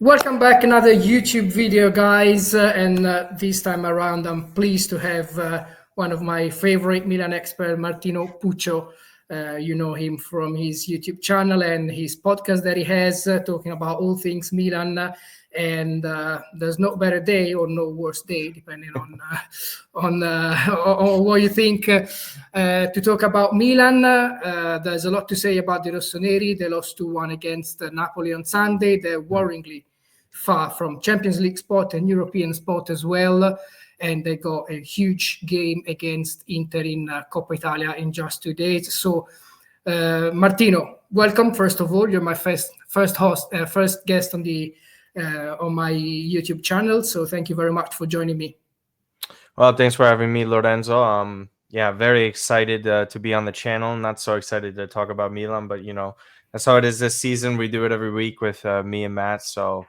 Welcome back, another YouTube video, guys, and this time around I'm pleased to have one of my favorite Milan experts, Martino Puccio. You know him from his YouTube channel and his podcast that he has, talking about all things Milan. And there's no better day or no worse day, depending on what you think, to talk about Milan. There's a lot to say about the Rossoneri. They lost 2-1 against Napoli on Sunday. They're worryingly far from Champions League spot and European spot as well. And they got a huge game against Inter in Coppa Italia in just 2 days. So, Martino, welcome. First of all, you're my first guest on my YouTube channel. So thank you very much for joining me. Well, thanks for having me, Lorenzo. Yeah, very excited to be on the channel. Not so excited to talk about Milan, but that's how it is this season. We do it every week with me and Matt. So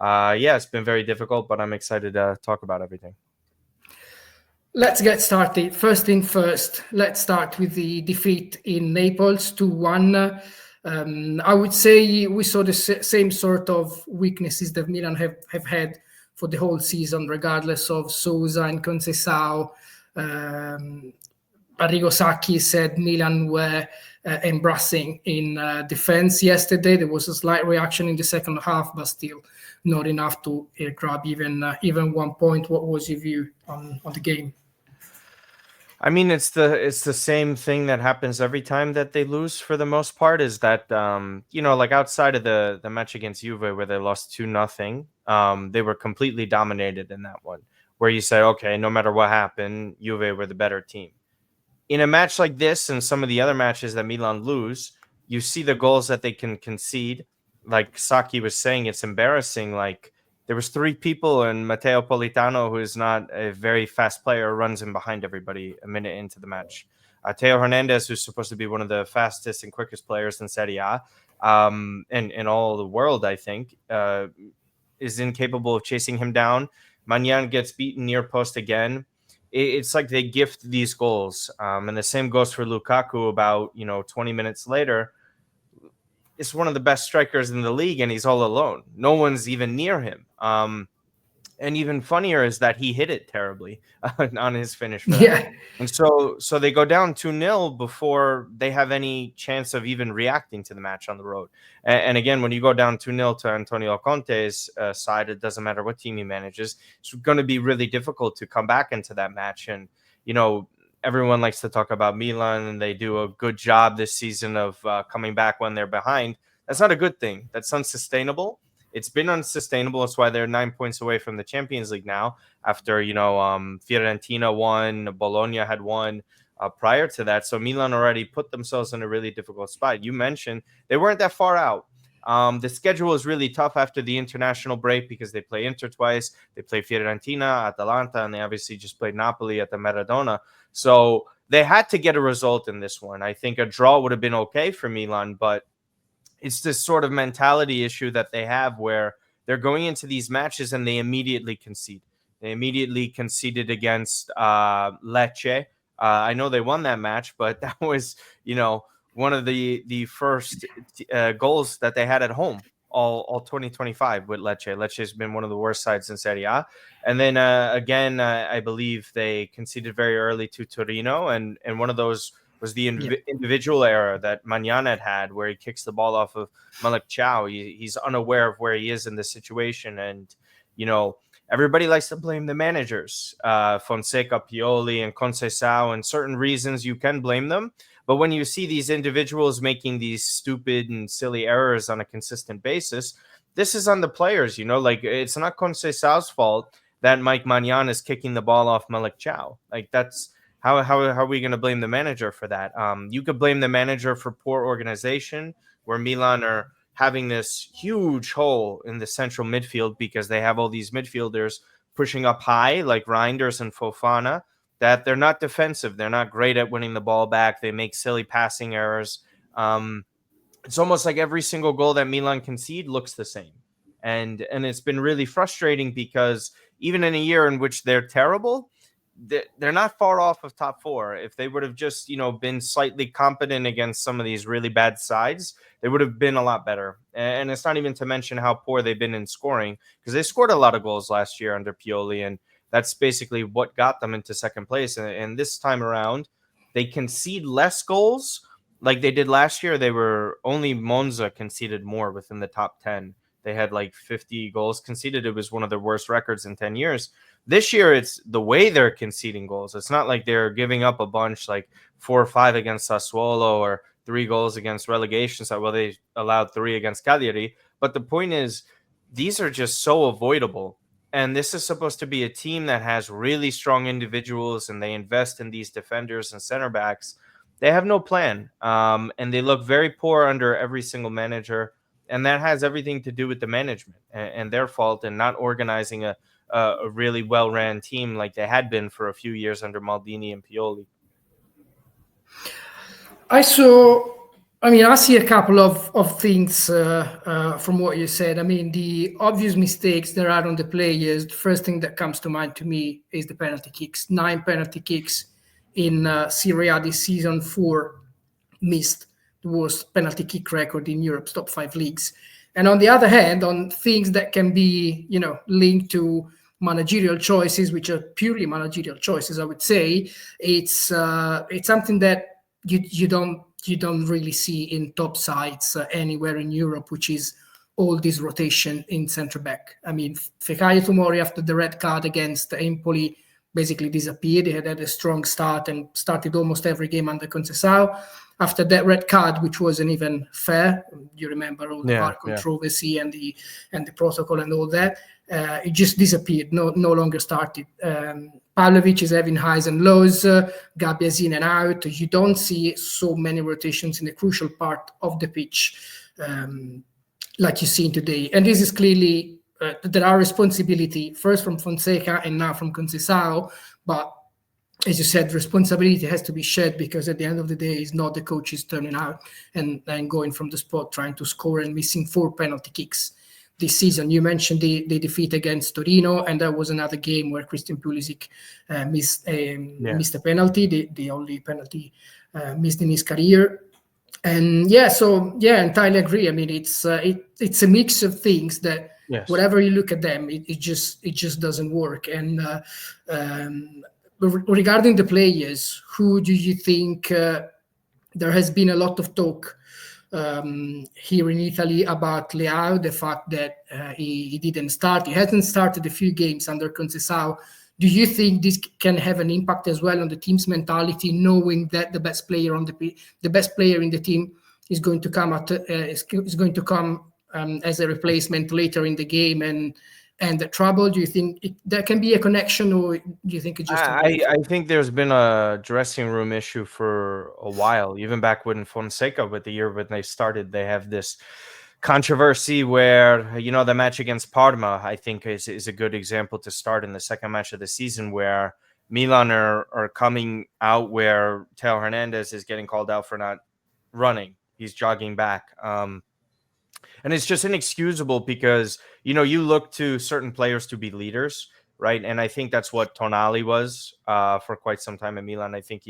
yeah, it's been very difficult, but I'm excited to talk about everything. Let's get started. First thing first, let's start with the defeat in Naples, 2-1. I would say we saw the same sort of weaknesses that Milan have had for the whole season, regardless of Sousa and Conceiçao. Arrigo Sacchi said Milan were embarrassing in defense yesterday. There was a slight reaction in the second half, but still not enough to grab even 1 point. What was your view on the game? I mean, it's the same thing that happens every time that they lose for the most part, is that like outside of the match against Juve where they lost 2-0, they were completely dominated in that one, where you say, okay, no matter what happened, Juve were the better team. In a match like this and some of the other matches that Milan lose, you see the goals that they can concede. Like Sacchi was saying, it's embarrassing. Like, there was 3 people, and Matteo Politano, who is not a very fast player, runs in behind everybody a minute into the match. Teo Hernandez, who's supposed to be one of the fastest and quickest players in Serie A and in all the world, I think, is incapable of chasing him down. Maignan gets beaten near post again. It's like they gift these goals. And the same goes for Lukaku about, 20 minutes later. Is one of the best strikers in the league, and he's all alone. No one's even near him. And even funnier is that he hit it terribly on his finish. Yeah. And so they go down 2-0 before they have any chance of even reacting to the match on the road. And again, when you go down 2-0 to Antonio Conte's side, it doesn't matter what team he manages. It's going to be really difficult to come back into that match. And, everyone likes to talk about Milan, and they do a good job this season of coming back when they're behind. That's not a good thing. That's unsustainable. It's been unsustainable. That's why they're 9 points away from the Champions League now. After Fiorentina won, Bologna had won prior to that. So Milan already put themselves in a really difficult spot. You mentioned they weren't that far out. The schedule is really tough after the international break because they play Inter twice. They play Fiorentina, Atalanta, and they obviously just played Napoli at the Maradona. So they had to get a result in this one. I think a draw would have been okay for Milan, but it's this sort of mentality issue that they have where they're going into these matches and they immediately concede. They immediately conceded against Lecce. I know they won that match, but that was, one of the first goals that they had at home all 2025 with Lecce. Lecce has been one of the worst sides in Serie A. And then again, I believe they conceded very early to Torino, and one of those was the individual error that Maignan had where he kicks the ball off of Malik Chow. He's unaware of where he is in this situation. And, everybody likes to blame the managers, Fonseca, Pioli, and Conceiçao, and certain reasons you can blame them. But when you see these individuals making these stupid and silly errors on a consistent basis, this is on the players, like it's not Conceiçao's fault that Mike Maignan is kicking the ball off Malik Chow. Like, that's how are we going to blame the manager for that? You could blame the manager for poor organization, where Milan are having this huge hole in the central midfield because they have all these midfielders pushing up high like Reinders and Fofana, that they're not defensive. They're not great at winning the ball back. They make silly passing errors. It's almost like every single goal that Milan concede looks the same. And it's been really frustrating because even in a year in which they're terrible, they're not far off of top four. If they would have just, been slightly competent against some of these really bad sides, they would have been a lot better. And it's not even to mention how poor they've been in scoring, because they scored a lot of goals last year under Pioli, and that's basically what got them into second place. And this time around, they concede less goals like they did last year. They were only Monza conceded more within the top 10. They had like 50 goals conceded. It was one of their worst records in 10 years. This year, it's the way they're conceding goals. It's not like they're giving up a bunch, like 4 or 5 against Sassuolo or 3 goals against relegation. So, well, they allowed 3 against Cagliari. But the point is, these are just so avoidable. And this is supposed to be a team that has really strong individuals, and they invest in these defenders and center backs. They have no plan. And they look very poor under every single manager. And that has everything to do with the management and their fault in not organizing a really well-ran team like they had been for a few years under Maldini and Pioli. I see a couple of things from what you said. I mean, the obvious mistakes there are on the players. The first thing that comes to mind to me is the penalty kicks. 9 penalty kicks in Serie A this season, 4 missed, the worst penalty kick record in Europe's top 5 leagues. And on the other hand, on things that can be, linked to managerial choices, which are purely managerial choices, I would say, it's something that you don't really see in top sides anywhere in Europe, which is all this rotation in centre back. I mean, Fikayo Tomori, after the red card against Empoli, basically disappeared. He had a strong start and started almost every game under Conceiçao. After that red card, which wasn't even fair, you remember all the VAR controversy and the protocol and all that, it just disappeared, no longer started. Pavlovic is having highs and lows, Gabbia's in and out. You don't see so many rotations in the crucial part of the pitch like you've seen today. And this is clearly, there are responsibility, first from Fonseca and now from Conceiçao, but as you said, responsibility has to be shared, because at the end of the day, it's not the coaches turning out and going from the spot trying to score and missing 4 penalty kicks this season. You mentioned the defeat against Torino, and that was another game where Christian Pulisic missed a penalty, the only penalty missed in his career. And entirely agree. I mean, it's a mix of things that whatever you look at them, it just doesn't work. And regarding the players, who do you think there has been a lot of talk here in Italy about Leao, the fact that he didn't start. He hasn't started a few games under Conceiçao. Do you think this can have an impact as well on the team's mentality, knowing that the best player in the team is going to come as a replacement later in the game and the trouble? Do you think there can be a connection, or do you think it's just? I think there's been a dressing room issue for a while, even back when Fonseca, with the year when they started, they have this controversy where, the match against Parma, I think is a good example to start in the second match of the season, where Milan are coming out where Teo Hernandez is getting called out for not running. He's jogging back. And it's just inexcusable because, you look to certain players to be leaders, right? And I think that's what Tonali was for quite some time in Milan. I think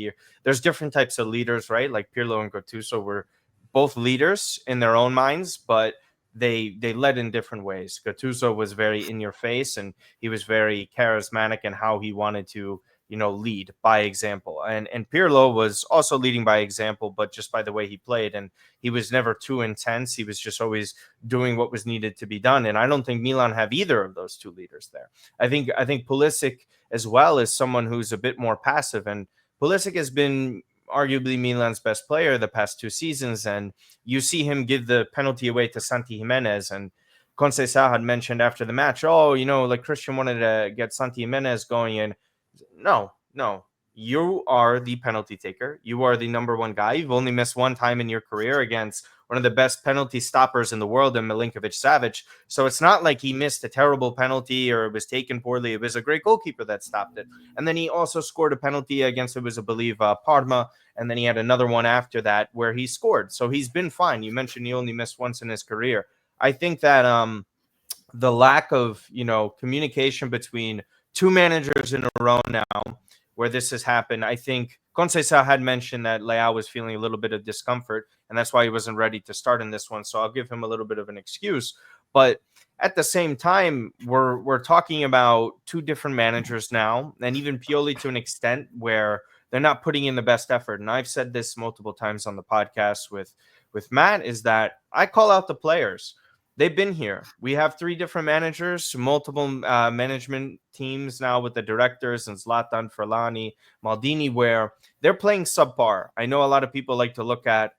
there's different types of leaders, right? Like Pirlo and Gattuso were both leaders in their own minds, but they led in different ways. Gattuso was very in your face, and he was very charismatic in how he wanted to, lead by example. And Pirlo was also leading by example, but just by the way he played. And he was never too intense. He was just always doing what was needed to be done. And I don't think Milan have either of those two leaders there. I think Pulisic as well is someone who's a bit more passive. And Pulisic has been arguably Milan's best player the past 2 seasons. And you see him give the penalty away to Santi Jimenez. And Conceiçao had mentioned after the match, like Christian wanted to get Santi Jimenez going in. No. You are the penalty taker. You are the number 1 guy. You've only missed 1 time in your career against one of the best penalty stoppers in the world in Milinkovic-Savic. So it's not like he missed a terrible penalty or it was taken poorly. It was a great goalkeeper that stopped it. And then he also scored a penalty against, it was, I believe, Parma. And then he had another one after that where he scored. So he's been fine. You mentioned he only missed once in his career. I think that the lack of, communication between 2 managers in a row now, where this has happened. I think Conceiçao had mentioned that Leao was feeling a little bit of discomfort, and that's why he wasn't ready to start in this one. So I'll give him a little bit of an excuse. But at the same time, we're talking about two different managers now, and even Pioli to an extent where they're not putting in the best effort. And I've said this multiple times on the podcast with Matt, is that I call out the players. They've been here. We have three different managers, multiple management teams now with the directors and Zlatan, Furlani, Maldini, where they're playing subpar. I know a lot of people like to look at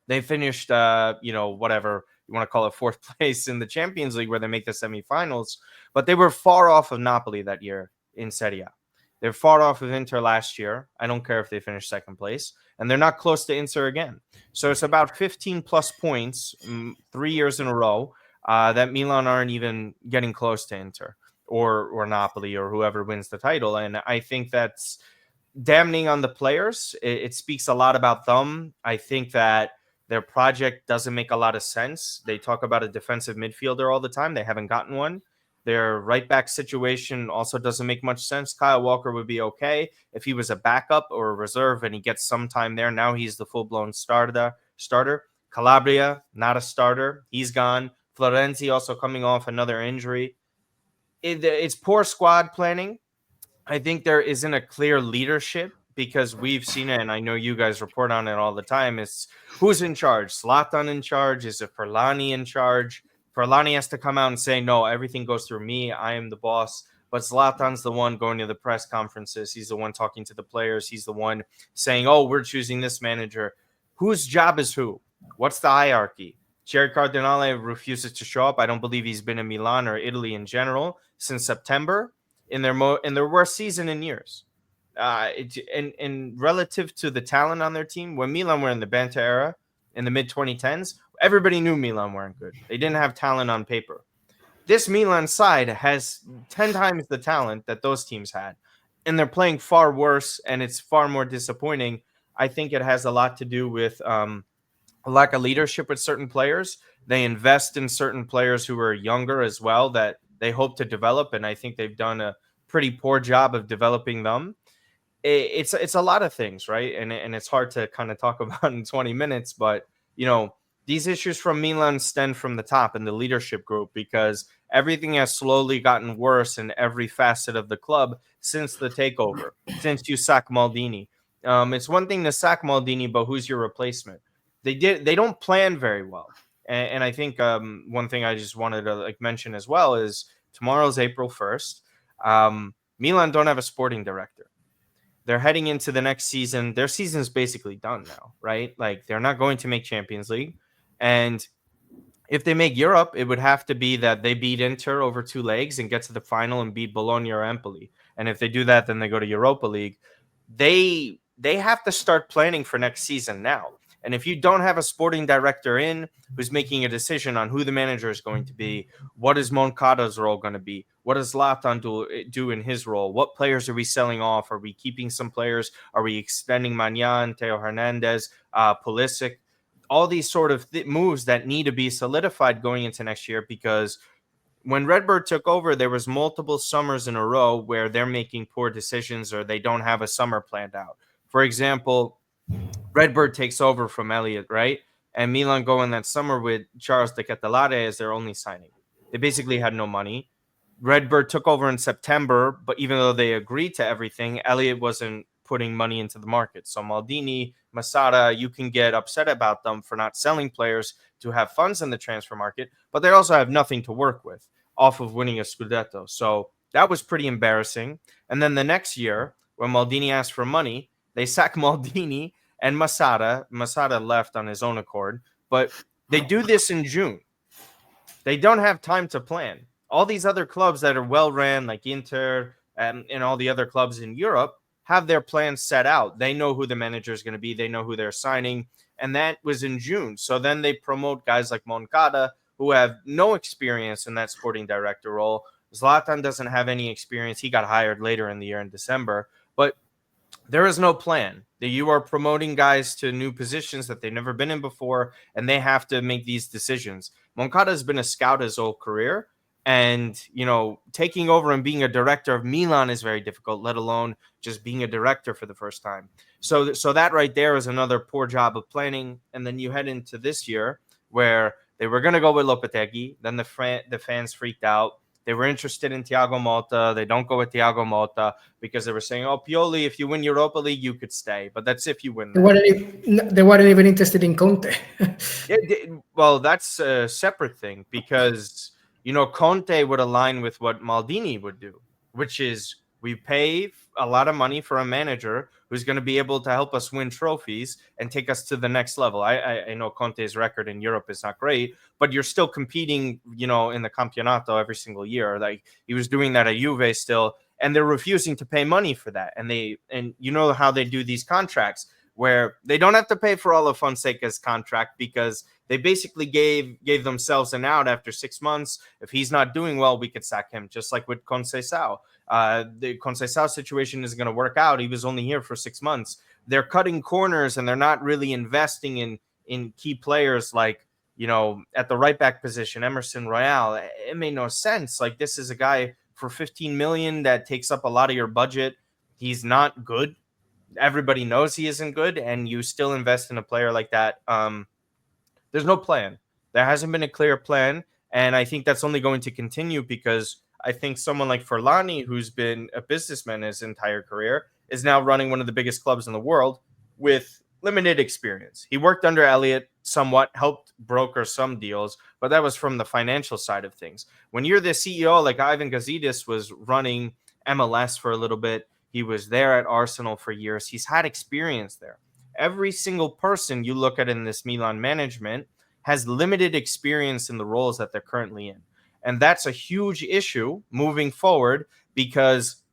they finished, whatever you want to call it, fourth place in the Champions League where they make the semifinals, but they were far off of Napoli that year in Serie A. They're far off of Inter last year. I don't care if they finish second place, and they're not close to Inter again. So it's about 15 plus points 3 years in a row that Milan aren't even getting close to Inter or Napoli or whoever wins the title. And I think that's damning on the players. It speaks a lot about them. I think that their project doesn't make a lot of sense. They talk about a defensive midfielder all the time. They haven't gotten one. Their right back situation also doesn't make much sense. Kyle Walker would be okay if he was a backup or a reserve and he gets some time there. Now he's the full-blown starter. Calabria, not a starter. He's gone. Florenzi also coming off another injury. It's poor squad planning. I think there isn't a clear leadership because we've seen it, and I know you guys report on it all the time. It's who's in charge? Zlatan in charge? Is it Furlani in charge? Furlani has to come out and say, no, everything goes through me. I am the boss. But Zlatan's the one going to the press conferences. He's the one talking to the players. He's the one saying, oh, we're choosing this manager. Whose job is who? What's the hierarchy? Jerry Cardinale refuses to show up. I don't believe he's been in Milan or Italy in general since September in their worst season in years. And relative to the talent on their team, when Milan were in the Banta era in the mid-2010s, everybody knew Milan weren't good. They didn't have talent on paper. This Milan side has 10 times the talent that those teams had, and they're playing far worse, and it's far more disappointing. I think it has a lot to do with a lack of leadership with certain players. They invest in certain players who are younger as well that they hope to develop, and I think they've done a pretty poor job of developing them. It's a lot of things, right? And it's hard to kind of talk about in 20 minutes, but these issues from Milan stem from the top in the leadership group because everything has slowly gotten worse in every facet of the club since the takeover, since you sack Maldini. It's one thing to sack Maldini, but who's your replacement? They don't plan very well. And I think one thing I just wanted to mention as well is tomorrow's April 1st. Milan don't have a sporting director. They're heading into the next season. Their season's basically done now, right? They're not going to make Champions League. And if they make Europe, it would have to be that they beat Inter over two legs and get to the final and beat Bologna or Empoli. And if they do that, then they go to Europa League. They have to start planning for next season now. And if you don't have a sporting director in who's making a decision on who the manager is going to be, what is Moncada's role going to be? What does Zlatan do in his role? What players are we selling off? Are we keeping some players? Are we extending Magnan, Theo Hernandez, Pulisic? All these sort of moves that need to be solidified going into next year because when Redbird took over, there was multiple summers in a row where they're making poor decisions or they don't have a summer planned out. For example, Redbird takes over from Elliott, right? And Milan go in that summer with Charles de Ketelare as their only signing. They basically had no money. Redbird took over in September, but even though they agreed to everything, Elliott wasn't putting money into the market. So Maldini, Masada, you can get upset about them for not selling players to have funds in the transfer market, but they also have nothing to work with off of winning a Scudetto. So that was pretty embarrassing. And then the next year, when Maldini asked for money, they sack Maldini and Masada. Masada left on his own accord, but they do this in June. They don't have time to plan. All these other clubs that are well-ran, like Inter and all the other clubs in Europe, have their plans set out. They know who the manager is going to be. They know who they're signing. And that was in June. So then they promote guys like Moncada, who have no experience in that sporting director role. Zlatan doesn't have any experience. He got hired later in the year in December. But there is no plan. You are promoting guys to new positions that they've never been in before, and they have to make these decisions. Moncada has been a scout his whole career, And, taking over and being a director of Milan is very difficult, let alone just being a director for the first time. So that right there is another poor job of planning. And then you head into this year where they were going to go with Lopetegui. Then the fans freaked out. They were interested in Thiago Motta. They don't go with Thiago Motta because they were saying, oh, Pioli, if you win Europa League, you could stay. But that's if you win that. They weren't even interested in Conte. Well, that's a separate thing because, Conte would align with what Maldini would do, which is we pay a lot of money for a manager who's going to be able to help us win trophies and take us to the next level. I know Conte's record in Europe is not great, but you're still competing, in the Campionato every single year. Like he was doing that at Juve still, and they're refusing to pay money for that. And you know how they do these contracts where they don't have to pay for all of Fonseca's contract because they basically gave themselves an out after 6 months. If he's not doing well, we could sack him, just like with Conceiçao. The Conceiçao situation is going to work out. He was only here for 6 months. They're cutting corners and they're not really investing in key players like, at the right back position, Emerson Royale. It made no sense. Like this is a guy for 15 million that takes up a lot of your budget. He's not good. Everybody knows he isn't good, and you still invest in a player like that. There's no plan. There hasn't been a clear plan, and I think that's only going to continue because I think someone like Forlani, who's been a businessman his entire career, is now running one of the biggest clubs in the world with limited experience. He worked under Elliott somewhat, helped broker some deals, but that was from the financial side of things. When you're the CEO, like Ivan Gazidis was running MLS for a little bit, he was there at Arsenal for years. He's had experience there. Every single person you look at in this Milan management has limited experience in the roles that they're currently in. And that's a huge issue moving forward because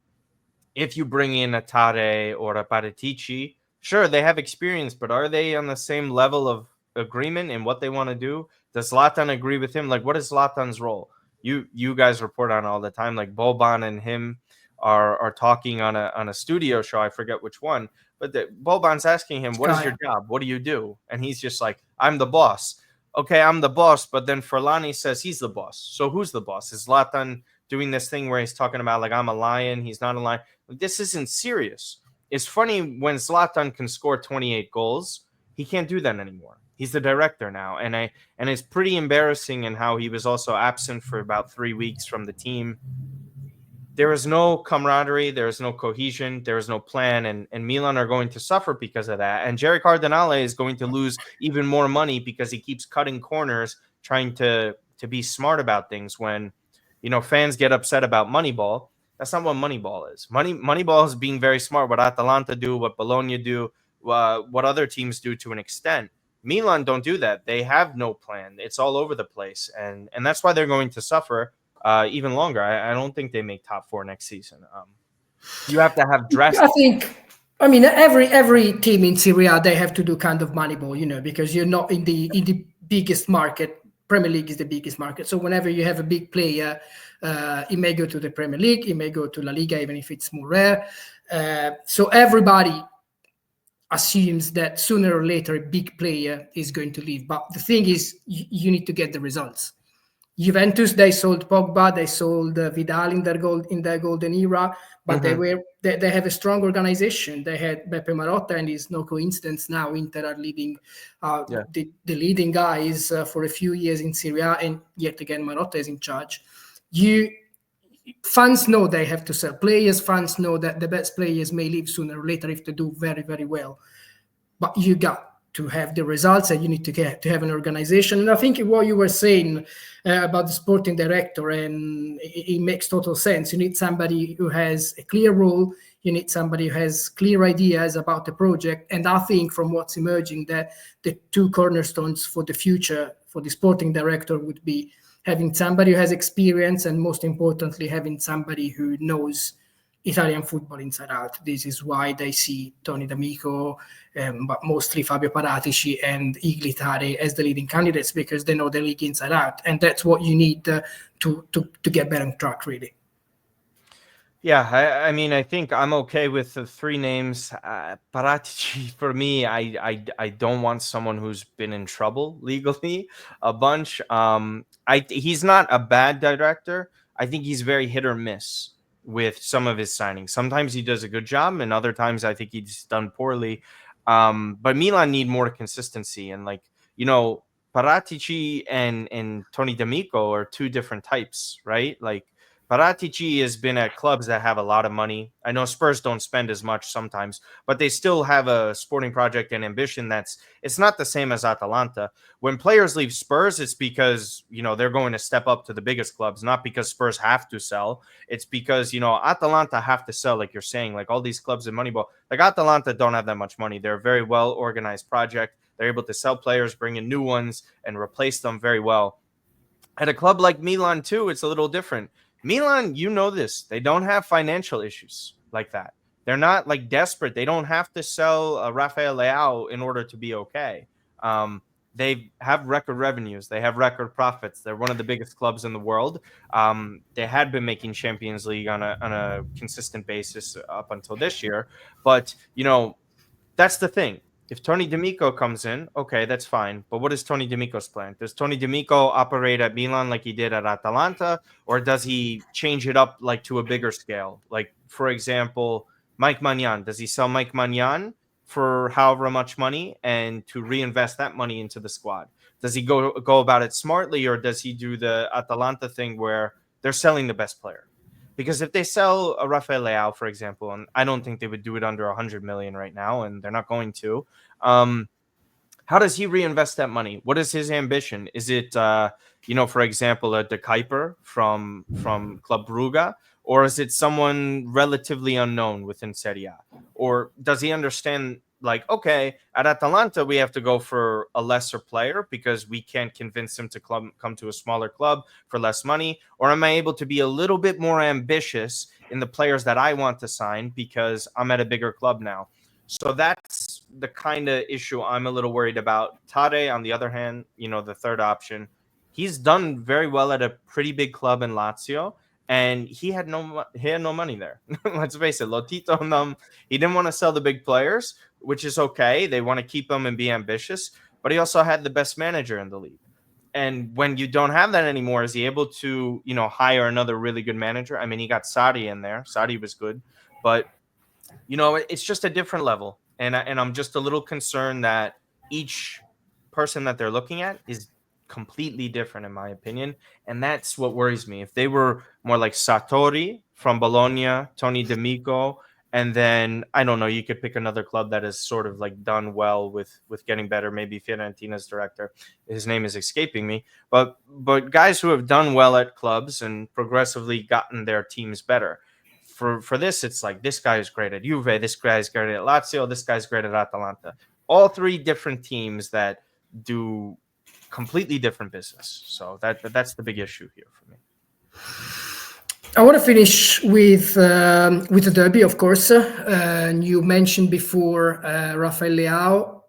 if you bring in a Tare or a Paratici, sure, they have experience, but are they on the same level of agreement in what they want to do? Does Zlatan agree with him? Like, what is Zlatan's role? You guys report on all the time, like Boban and him are talking on a studio show. I forget which one, but Boban's asking him, what is your job? What do you do? And he's just like, I'm the boss. Okay, I'm the boss. But then Forlani says he's the boss. So who's the boss? Is Zlatan doing this thing where he's talking about like, I'm a lion. He's not a lion. This isn't serious. It's funny when Zlatan can score 28 goals. He can't do that anymore. He's the director now. And it's pretty embarrassing in how he was also absent for about 3 weeks from the team. There is no camaraderie, there is no cohesion, there is no plan, and Milan are going to suffer because of that. And Jerry Cardinale is going to lose even more money because he keeps cutting corners, trying to be smart about things. When fans get upset about Moneyball, that's not what Moneyball is. Moneyball is being very smart. What Atalanta do, what Bologna do, what other teams do to an extent. Milan don't do that. They have no plan. It's all over the place, and that's why they're going to suffer. Even longer. I don't think they make top 4 next season. You have to have drastic. I mean, every team in Serie A, they have to do kind of Moneyball, because you're not in the biggest market. Premier League is the biggest market. So whenever you have a big player, it may go to the Premier League, it may go to La Liga, even if it's more rare. So everybody assumes that sooner or later a big player is going to leave. But the thing is, you need to get the results. Juventus, they sold Pogba, they sold Vidal in their golden era, but they have a strong organization. They had Beppe Marotta, and it's no coincidence now Inter are leading the leading guys for a few years in Serie A, and yet again Marotta is in charge. Fans know they have to sell players. Fans know that the best players may leave sooner or later if they do very, very well. But you got to have the results, and you need to have an organization. And I think what you were saying about the sporting director, and it makes total sense. You need somebody who has a clear role. You need somebody who has clear ideas about the project. And I think from what's emerging, that the 2 cornerstones for the future for the sporting director would be having somebody who has experience, and most importantly, having somebody who knows Italian football inside out. This is why they see Tony D'Amico, but mostly Fabio Paratici and Igli Tare as the leading candidates, because they know the league inside out. And that's what you need to get better on track, really. Yeah, I mean, I think I'm okay with the three names. Paratici, for me, I don't want someone who's been in trouble legally a bunch. He's not a bad director. I think he's very hit or miss with some of his signings. Sometimes he does a good job, and other times I think he's done poorly. But Milan need more consistency, and like you know, Paratici and Tony D'Amico are two different types, right? Like Paratici has been at clubs that have a lot of money. I know Spurs don't spend as much sometimes, but they still have a sporting project and ambition it's not the same as Atalanta. When players leave Spurs, it's because, they're going to step up to the biggest clubs, not because Spurs have to sell. It's because, Atalanta have to sell, like you're saying, like all these clubs in Moneyball. Like Atalanta don't have that much money. They're a very well organized project. They're able to sell players, bring in new ones, and replace them very well. At a club like Milan, too, it's a little different. Milan, this. They don't have financial issues like that. They're not like desperate. They don't have to sell Rafael Leao in order to be okay. They have record revenues. They have record profits. They're one of the biggest clubs in the world. They had been making Champions League on a consistent basis up until this year. But, that's the thing. If Tony D'Amico comes in, okay, that's fine. But what is Tony D'Amico's plan? Does Tony D'Amico operate at Milan like he did at Atalanta, or does he change it up like to a bigger scale? Like, for example, Mike Maignan. Does he sell Mike Maignan for however much money and to reinvest that money into the squad? Does he go about it smartly, or does he do the Atalanta thing where they're selling the best player? Because if they sell a Rafael Leao, for example, and I don't think they would do it under 100 million right now, and they're not going to. How does he reinvest that money? What is his ambition? Is it, for example, a De Kuiper from Club Brugge, or is it someone relatively unknown within Serie A? Or does he understand, like, okay, at Atalanta we have to go for a lesser player because we can't convince him to come to a smaller club for less money? Or am I able to be a little bit more ambitious in the players that I want to sign because I'm at a bigger club now? So that's the kind of issue I'm a little worried about. Tade, on the other hand, the third option, he's done very well at a pretty big club in Lazio, and he had no money there. Let's face it, Lotito and them, he didn't want to sell the big players, which is okay. They want to keep them and be ambitious, but he also had the best manager in the league. And when you don't have that anymore, is he able to, hire another really good manager? I mean, he got Sadi in there. Sadi was good, but it's just a different level. And I'm just a little concerned that each person that they're looking at is completely different, in my opinion. And that's what worries me. If they were more like Sartori from Bologna, Tony D'Amico, and then, I don't know, you could pick another club that has sort of like done well with getting better. Maybe Fiorentina's director. His name is escaping me. But guys who have done well at clubs and progressively gotten their teams better. For this, it's like this guy is great at Juve, this guy is great at Lazio, this guy's great at Atalanta. All three different teams that do completely different business. So that's the big issue here for me. I want to finish with the derby, of course. You mentioned before Rafael Leao.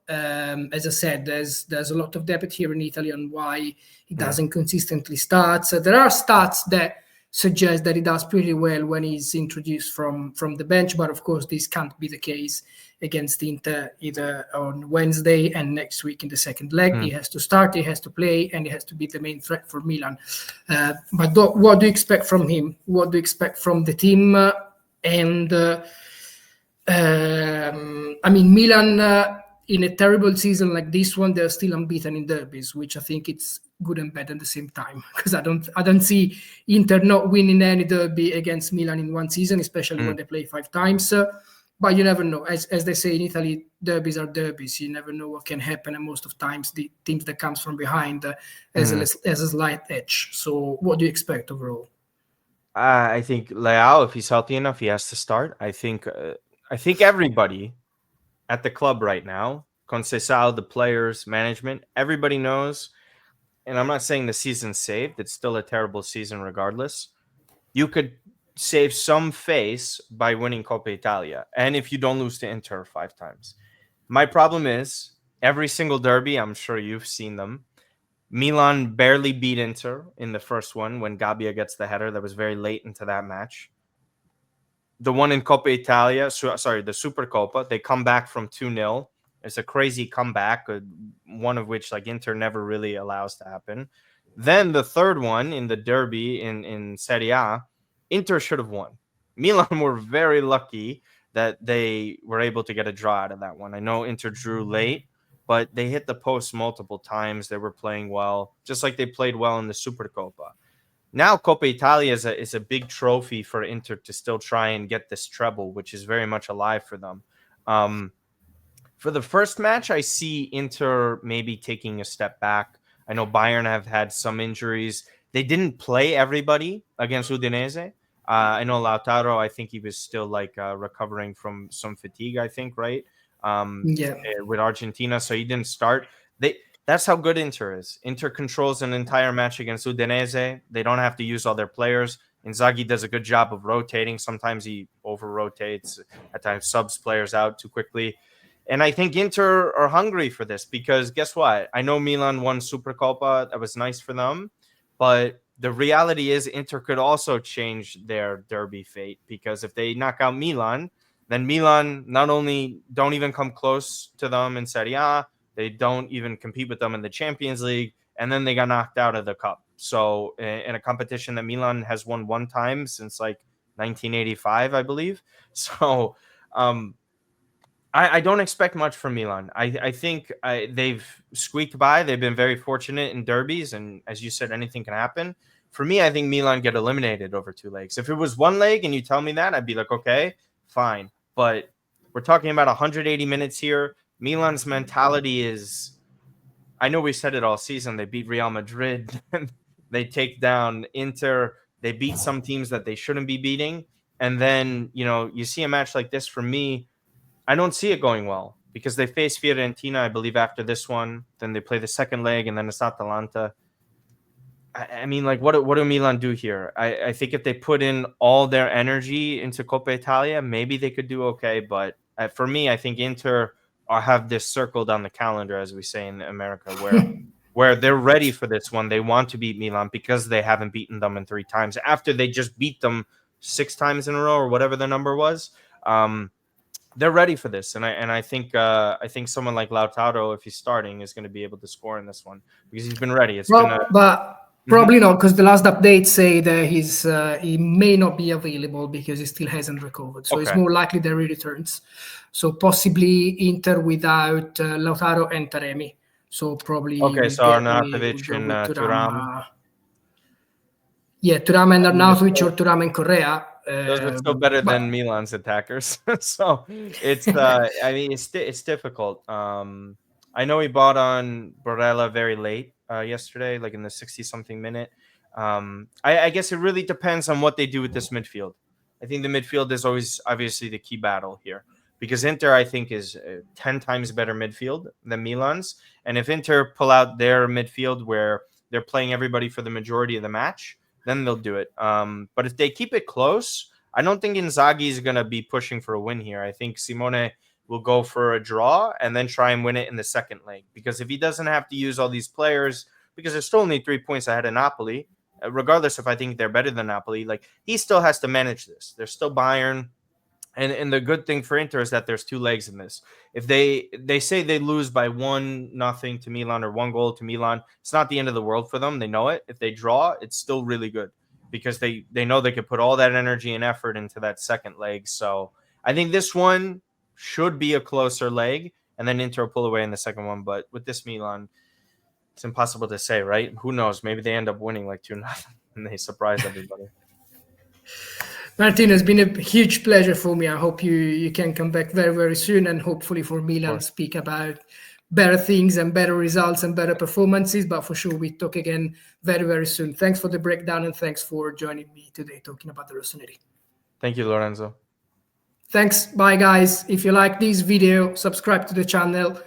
As I said, there's a lot of debate here in Italy on why he doesn't consistently start. So there are stats that suggest that he does pretty well when he's introduced from the bench, but of course this can't be the case against Inter either on Wednesday and next week in the second leg. He has to start, he has to play, and he has to be the main threat for Milan. But what do you expect from him? What do you expect from the team? Milan, in a terrible season like this one, they're still unbeaten in derbies, which I think it's good and bad at the same time, because I don't see Inter not winning any derby against Milan in one season, especially when they play 5 times. But you never know. As they say in Italy, derbies are derbies. You never know what can happen, and most of times the teams that comes from behind has a slight edge. So what do you expect overall? I think Leao, if he's healthy enough, he has to start. I think everybody at the club right now, Conceiçao, the players, management, everybody knows. And I'm not saying the season's saved. It's still a terrible season regardless. You could save some face by winning Coppa Italia. And if you don't lose to Inter 5 times. My problem is every single derby, I'm sure you've seen them. Milan barely beat Inter in the first one when Gabbia gets the header. That was very late into that match. the one in Coppa Italia, sorry, the Supercoppa, they come back from 2-0. It's a crazy comeback, one of which like Inter never really allows to happen. Then the third one in the derby in Serie A, Inter should have won. Milan were very lucky that they were able to get a draw out of that one. I know Inter drew late, but they hit the post multiple times. They were playing well, just like they played well in the Supercoppa. Now Coppa Italia is a big trophy for Inter to still try and get this treble, which is very much alive for them. For the first match, I see Inter maybe taking a step back. I know Bayern have had some injuries. They didn't play everybody against Udinese. I know Lautaro, I think he was still like recovering from some fatigue, I think, right? With Argentina, so he didn't start. That's how good Inter is. Inter controls an entire match against Udinese. They don't have to use all their players. Inzaghi does a good job of rotating. Sometimes he over-rotates. At times subs players out too quickly. And I think Inter are hungry for this because guess what? I know Milan won Supercoppa. That was nice for them. But the reality is Inter could also change their derby fate because if they knock out Milan, then Milan not only don't even come close to them in Serie A, they don't even compete with them in the Champions League, and then they got knocked out of the Cup. So in a competition that Milan has won one time since like 1985, I believe. So I don't expect much from Milan. I think they've squeaked by. They've been very fortunate in derbies, and as you said, anything can happen. For me, I think Milan get eliminated over 2 legs. If it was 1 leg and you tell me that, I'd be like, okay, fine. But we're talking about 180 minutes here. Milan's mentality is, I know we said it all season. They beat Real Madrid. They take down Inter. They beat some teams that they shouldn't be beating. And then, you see a match like this, for me, I don't see it going well because they face Fiorentina, I believe, after this one. Then they play the second leg, and then it's Atalanta. I mean, like, what do Milan do here? I think if they put in all their energy into Coppa Italia, maybe they could do okay. But for me, I think Inter have this circled on the calendar, as we say in America, where they're ready for this one. They want to beat Milan because they haven't beaten them in 3 times after they just beat them 6 times in a row or whatever the number was. They're ready for this, and I think someone like Lautaro, if he's starting, is going to be able to score in this one because he's been ready. But probably not, because the last update say that he may not be available because he still hasn't recovered. So it's more likely that he returns. So possibly Inter without Lautaro and Taremi. So probably so Arnautovic and Thuram. Yeah, Thuram and Arnautovic or Thuram and Correa. Those are still better than Milan's attackers. So it's I mean it's difficult. I know he bought on Barella very late yesterday, like in the 60-something minute. I guess it really depends on what they do with this midfield. I think the midfield is always obviously the key battle here because Inter, I think, is 10 times better midfield than Milan's. And if Inter pull out their midfield where they're playing everybody for the majority of the match, then they'll do it. But if they keep it close, I don't think Inzaghi is going to be pushing for a win here. I think Simone will go for a draw and then try and win it in the second leg. Because if he doesn't have to use all these players, because they're still only 3 points ahead of Napoli, regardless if I think they're better than Napoli, like he still has to manage this. They're still Bayern. And the good thing for Inter is that there's 2 legs in this. If they say they lose by 1-0 to Milan or 1 goal to Milan, it's not the end of the world for them. They know it. If they draw, it's still really good because they know they could put all that energy and effort into that second leg. So I think this one should be a closer leg, and then Inter will pull away in the second one. But with this Milan, it's impossible to say, right? Who knows? Maybe they end up winning like 2-0 and they surprise everybody. Martino, it's been a huge pleasure for me. I hope you can come back very, very soon, and hopefully for Milan speak about better things and better results and better performances. But for sure, we talk again very, very soon. Thanks for the breakdown, and thanks for joining me today talking about the Rossoneri. Thank you, Lorenzo. Thanks. Bye, guys. If you like this video, subscribe to the channel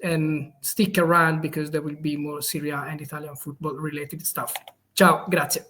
and stick around because there will be more Serie A and Italian football related stuff. Ciao, grazie.